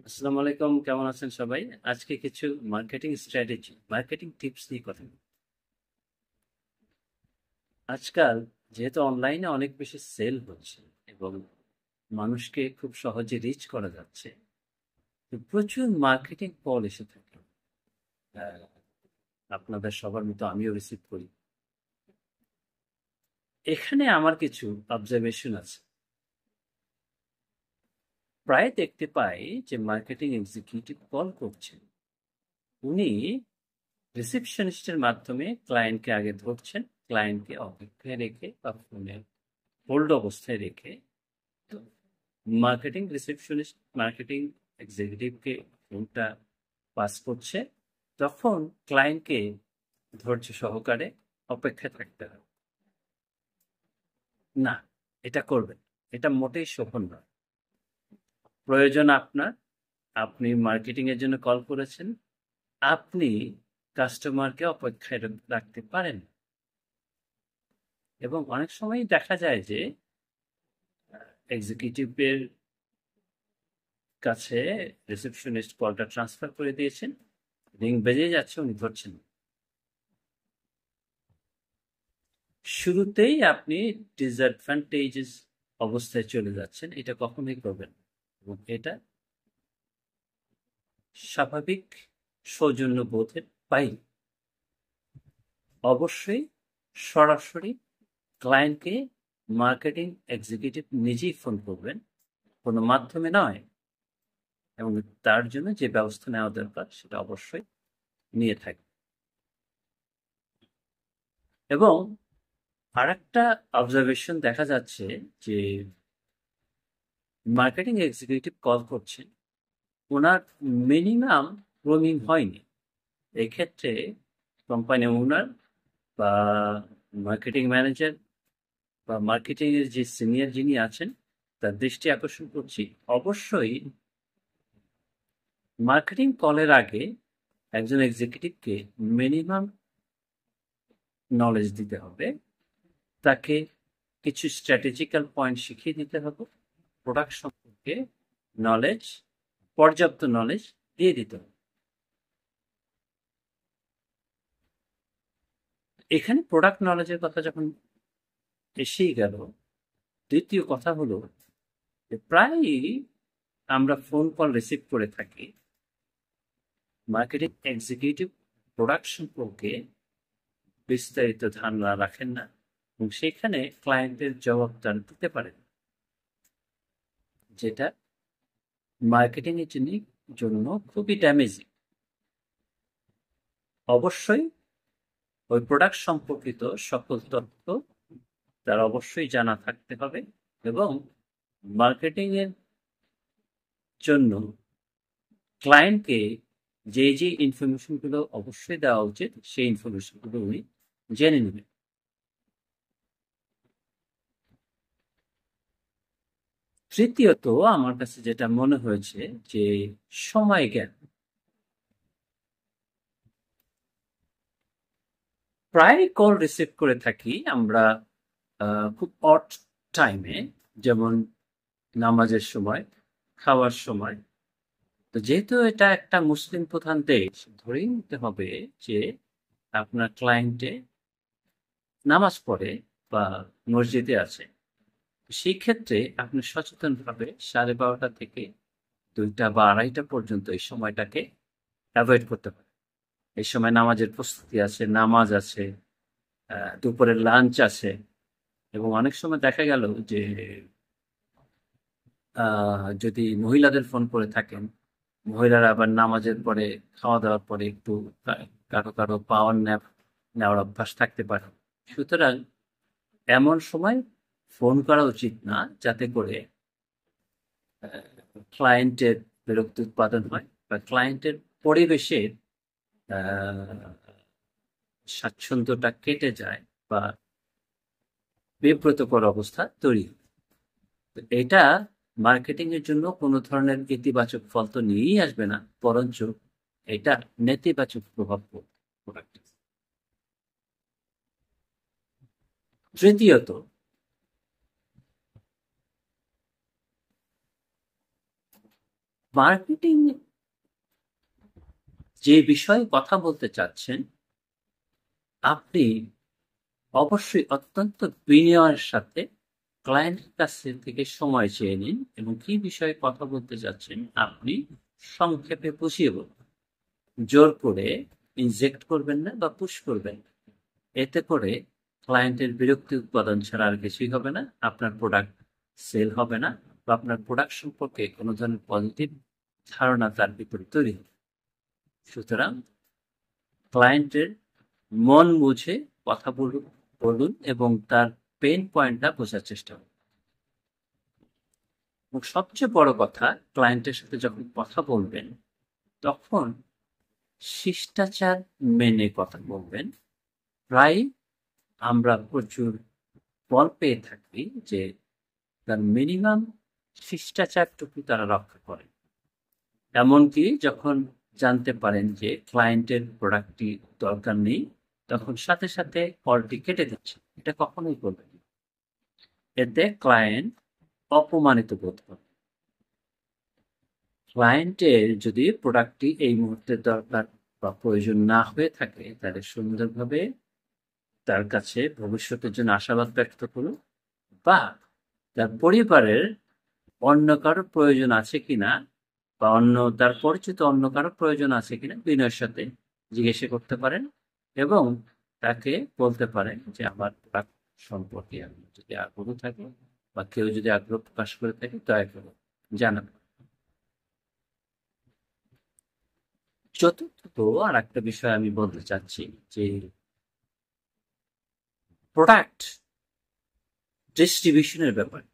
আসসালামু আলাইকুম, কেমন আছেন সবাই? আজকে কিছু মার্কেটিং স্ট্র্যাটেজি, মার্কেটিং টিপস নিয়ে কথা বলবো। আজকাল যেহেতু অনলাইনে অনেক বেশি সেল হচ্ছে এবং মানুষকে খুব সহজে রিচ করা যাচ্ছে, তো প্রচুর মার্কেটিং কল এসে থাকে। আহ, আপনাদের সবার মতো আমিও রিসিভ করি। এখানে আমার কিছু অবজারভেশন আছে। প্রায় দেখতে পাই যে মার্কেটিং এক্সিকিউটিভ কল করছেন, উনি রিসেপশনিস্টের মাধ্যমে ক্লায়েন্টকে আগে ধরছেন, ক্লায়েন্টকে অপেক্ষায় রেখে বা ফোনে হোল্ড অবস্থায় রেখে মার্কেটিং এক্সিকিউটিভকে ফোনটা পাস করছে। তখন ক্লায়েন্টকে ধৈর্য সহকারে অপেক্ষায় থাকতে হবে। না, এটা করবেন, এটা মোটেই শোভন নয়। প্রয়োজন আপনার, আপনি মার্কেটিং এর জন্য কল করেছেন, আপনি কাস্টমারকে অপেক্ষায় রাখতে পারেন। এবং অনেক সময় দেখা যায় যে এক্সিকিউটিভের কাছে রিসেপশনিস্ট কলটা ট্রান্সফার করে দিয়েছেন, রিং বেজে যাচ্ছে, উনি ধরছেন না। শুরুতেই আপনি ডিসঅ্যাডভান্টেজেস অবস্থায় চলে যাচ্ছেন, এটা কখনোই করবেন না। এবং এটা স্বাভাবিক সৌজন্য বোধের বাইরে। অবশ্যই সরাসরি ক্লায়েন্টকে মার্কেটিং এক্সিকিউটিভ নিজেই ফোন করবেন, কোনো মাধ্যমে নয়। এবং তার জন্য যে ব্যবস্থা নেওয়া দরকার সেটা অবশ্যই নিয়ে থাকবে। এবং আরেকটা অবজারভেশন দেখা যাচ্ছে যে মার্কেটিং এক্সিকিউটিভ কল করছেন, ওনার মিনিমাম রোমিং হয়নি। এক্ষেত্রে কোম্পানি ওনার বা মার্কেটিং ম্যানেজার বা মার্কেটিং এর যে সিনিয়র যিনি আছেন তার দৃষ্টি আকর্ষণ করছি, অবশ্যই মার্কেটিং কলের আগে একজন এক্সিকিউটিভকে মিনিমাম নলেজ দিতে হবে। তাকে কিছু স্ট্র্যাটেজিক্যাল পয়েন্ট শিখিয়ে দিতে হবে, প্রোডাক্ট সম্পর্কে নলেজ, পর্যাপ্ত নলেজ দিয়ে দিতে হবে। এখানে প্রোডাক্ট নলেজের কথা যখন এসেই গেল, দ্বিতীয় কথা হলো যে প্রায়ই আমরা ফোন কল রিসিভ করে থাকি, মার্কেটিং এক্সিকিউটিভ প্রোডাক্ট সম্পর্কে বিস্তারিত ধারণা রাখেন না এবং সেখানে ক্লায়েন্টের জবাবটা দিতে পারেন, যেটা মার্কেটিং এর জন্য খুবই ড্যামেজিং। অবশ্যই ওই প্রোডাক্ট সম্পর্কিত সকল তথ্য তার অবশ্যই জানা থাকতে হবে। এবং মার্কেটিং এর জন্য ক্লায়েন্টকে যে যে ইনফরমেশনগুলো অবশ্যই দেওয়া উচিত সেই ইনফরমেশনগুলো উনি জেনে নেবেন। তৃতীয়ত আমার কাছে যেটা মনে হয়েছে যে সময় জ্ঞান। প্রায় কল রিসিভ করে থাকি আমরা খুব অড টাইমে, যেমন নামাজের সময়, খাওয়ার সময়। তো যেহেতু এটা একটা মুসলিম প্রধান দেশ, ধরেই নিতে হবে যে আপনার ক্লায়েন্টে নামাজ পড়ে বা মসজিদে আছে। সেই ক্ষেত্রে আপনি সচেতনভাবে 12:30 থেকে 2টা বা 2:30 পর্যন্ত এই সময়টাকে অ্যাভয়েড করতে পারেন। এই সময় নামাজের প্রস্তুতি আছে, নামাজ আছে, দুপুরের লাঞ্চ আছে। এবং অনেক সময় দেখা গেল যে যদি মহিলাদের ফোন করে থাকেন, মহিলারা আবার নামাজের পরে, খাওয়া দাওয়ার পরে একটু কারো কারো পাওয়ার ন্যাপ নেওয়ার অভ্যাস থাকতে পারে। সুতরাং এমন সময় ফোন করা উচিত না, যাতে করে ক্লায়েন্টের বিরক্তি উৎপাদন হয় বা ক্লায়েন্টের পরিবেশের স্বাচ্ছন্দ্যটা কেটে যায় বা বিব্রতকর অবস্থা তৈরি হয়। তো এটা মার্কেটিং এর জন্য কোনো ধরনের ইতিবাচক ফল তো নিয়েই আসবে না, বরঞ্চ এটা নেতিবাচক প্রভাব পড়বে প্রোডাক্টে। তৃতীয়ত, মার্কেটিং যে বিষয়ে কথা বলতে চাচ্ছেন, আপনি অবশ্যই অত্যন্ত বিনয়ের সাথে ক্লায়েন্টের কাছ থেকে সময় চেয়ে নিন এবং কি বিষয়ে কথা বলতে চাচ্ছেন আপনি সংক্ষেপে বুঝিয়ে বলুন। জোর করে ইনজেক্ট করবেন না বা পুশ করবেন না। এতে করে ক্লায়েন্টের বিরক্তি উৎপাদন ছাড়া আর কিছুই হবে না। আপনার প্রোডাক্ট সেল হবে না বা আপনার প্রোডাক্ট সম্পর্কে কোনো ধরনের পজিটিভ ধারণা তার ভিতরে তৈরি হবে। সুতরাং ক্লায়েন্টের মন বুঝে কথা বলুন বলুন এবং তার পেইন পয়েন্টটা বোঝার চেষ্টা করুন। এবং সবচেয়ে বড় কথা, ক্লায়েন্টের সাথে যখন কথা বলবেন তখন শিষ্টাচার মেনে কথা বলবেন। প্রায় আমরা প্রচুর বল পেয়ে থাকি যে তার মিনিমাম শিষ্টাচারটুকু তারা রক্ষা করে। এমনকি যখন জানতে পারেন যে ক্লায়েন্টের প্রোডাক্টটি দরকার নেই, তখন সাথে সাথে কলটি কেটে দিচ্ছে। এটা কখনোই করবেন না। এতে ক্লায়েন্ট অপমানিত বোধ করে। ক্লায়েন্টের যদি প্রোডাক্টটি এই মুহূর্তে দরকার বা প্রয়োজন না হয়ে থাকে, তাহলে সুন্দরভাবে তার কাছে ভবিষ্যতের জন্য আশাবাদ ব্যক্ত করুন বা তার পরিবারের অন্য কারো প্রয়োজন আছে কিনা বা তার পরিচিত অন্য কারো প্রয়োজন আছে কিনা বিনয়ের সাথে জিজ্ঞাসা করতে পারেন এবং তাকে বলতে পারেন যে আমার প্রোডাক্ট সম্পর্কে আপনি যদি আগ্রহ থাকে বা কেউ যদি আগ্রহ প্রকাশ করে থাকে দয়া করে জানাবেন। চতুর্থত আর একটা বিষয় আমি বলতে চাচ্ছি যে প্রোডাক্ট ডিস্ট্রিবিউশনের ব্যাপারে।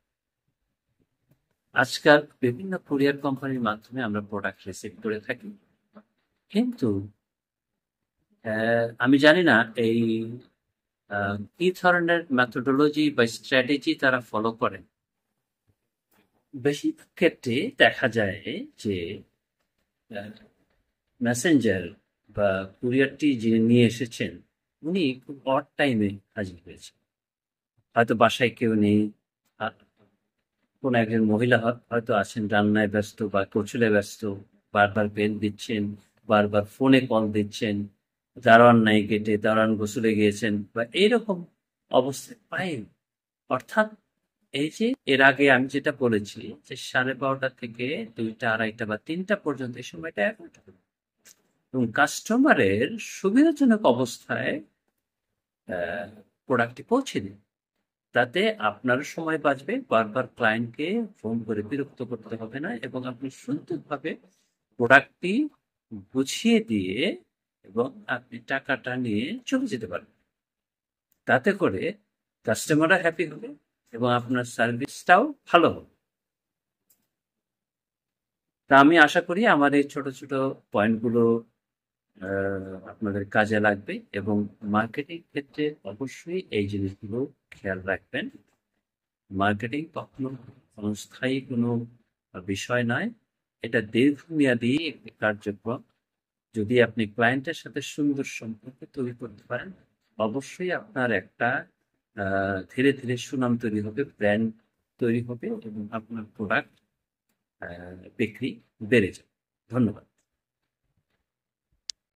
আজকাল বিভিন্ন কুরিয়ার কোম্পানির মাধ্যমে আমরা প্রোডাক্ট রিসিভ করে থাকি, কিন্তু আমি জানি না এই কি ধরনের মেথোডোলজি বা স্ট্র্যাটেজি তারা ফলো করেন। বেশিরভাগ ক্ষেত্রে দেখা যায় যে মেসেঞ্জার বা কুরিয়ারটি যিনি নিয়ে এসেছেন উনি খুব অড টাইমে হাজির হয়েছে। হয়তো বাসায় কেউ নেই, কোনো একজন মহিলা হয়তো আছেন রান্নায় ব্যস্ত বা কৌশলে ব্যস্ত, বারবার বেল দিচ্ছেন, বারবার ফোনে কল দিচ্ছেন, দারোয়ান নাই গেটে, দারোয়ান গোসলে গিয়েছেন বা এইরকম অবস্থায় পাইন। অর্থাৎ এই যে এর আগে আমি যেটা বলেছি যে 12:30 থেকে 2টা, 2:30 বা 3টা পর্যন্ত এই সময়টা অ্যাভয়েড করুন এবং কাস্টমারের সুবিধাজনক অবস্থায় প্রোডাক্টটি পৌঁছে দিন। তাতে আপনারও সময় বাঁচবে, বারবার ক্লায়েন্টকে ফোন করে বিরক্ত করতে হবে না এবং আপনি সুন্দরভাবে প্রোডাক্টটি বুঝিয়ে দিয়ে এবং আপনি টাকাটা নিয়ে চলে যেতে পারবেন। তাতে করে কাস্টমাররা হ্যাপি হবে এবং আপনার সার্ভিসটাও ভালো হবে। তা আমি আশা করি আমার এই ছোট ছোট পয়েন্টগুলো আপনাদের কাজে লাগবে এবং মার্কেটিং ক্ষেত্রে অবশ্যই এই জিনিসগুলো খেয়াল রাখবেন। মার্কেটিং কখনো ক্ষণস্থায়ী কোনো বিষয় নয়, এটা দীর্ঘমেয়াদী একটি কার্যক্রম। যদি আপনি ক্লায়েন্টের সাথে সুন্দর সম্পর্ক তৈরি করতে পারেন, অবশ্যই আপনার একটা ধীরে ধীরে সুনাম তৈরি হবে, ব্র্যান্ড তৈরি হবে এবং আপনার প্রোডাক্ট বিক্রি বেড়ে যাবে। ধন্যবাদ।